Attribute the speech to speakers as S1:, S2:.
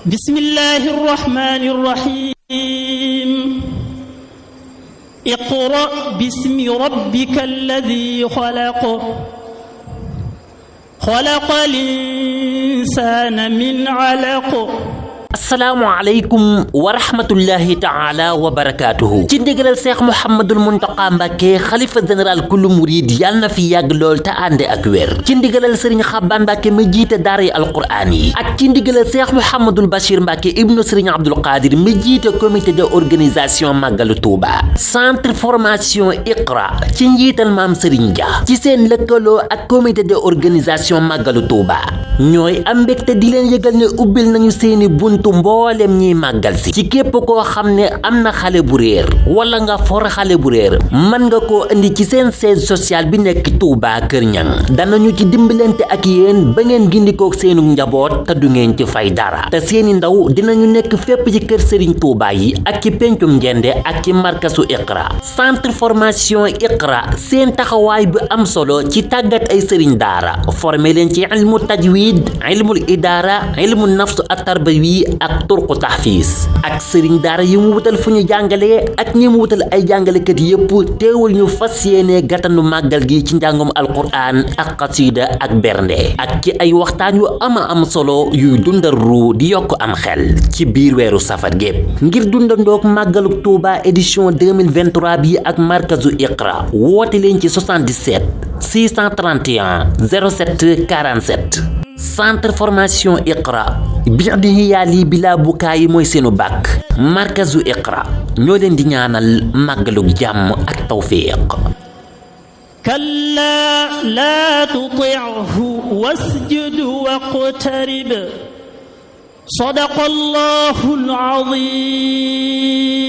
S1: بسم الله الرحمن الرحيم اقرأ باسم ربك الذي خلق خلق الإنسان من علق
S2: asalaamaaleykum wa rahmatullahi taala wa barakaatuhu ci ndigalal Seex Muhammadul Muntaqa Mbàkke xalifa général kullu murid yàlla na fi yàgg lool te ànde ak wér ci ndigalal Sëriñ Xabbaan Mbàkke ma jiite daara alquraan yi ak ci ndigalal Seex Muhammadul Bachir Mbàkke ibnu Sëriñ Abdul Qadir ma jiite comité de organisation màggalu Tuuba centre formation Iqra ci njiital maam Sëriñ Dia ci seen lëkkaloo ak comité de organisation màggalu Tuuba ñooy am mbégte di leen yëgal ne ubbil nañu seeni buntu mboolem ñiy màggal si ci képp koo xam ne am na xale bu réer wala nga for xale bu réer mën nga koo indi ci seen siège social bi nekk Touba Kër Ñang danañu ci dimbalante ak yéen ba ngeen gindikook seenu njaboot te du ngeen ci fay dara te seeni ndaw dinañu nekk fépp ci kër Serigne Touba yi ak ci pencum Njende ak ci markasu Iqra centre formation Iqra seen taxawaay bu am solo ci tàggat ay sëriñ daara formé leen ci ilmu tajwid ilmul idaara ilmu nafs at tarbawi ak turqu tahfiis ak sëriñ daara yi mu wutal fu ñu jàngalee ak ñi mu wutal ay jàngalekat yépp teewul ñu fas yéene gàttandu màggal gi ci njàngum alquraan ak xasida ak bernde ak ci ay waxtaan yu ama am solo yuy dundal ru di yokk am xel ci biir weeru safar gépp ngir dundandoog màggalu Touba édition 2023 bi ak markazu Iqra woote leen ci 77 631 07 47 centre formation Iqra bi'dihi yaali bila bukaay mooy seenu bàkk markazu Iqra ñoo leen di ñaanal màggalug jàmm ak tawfiq
S1: كلا لا تطعه واسجد واقترب صدق الله العظيم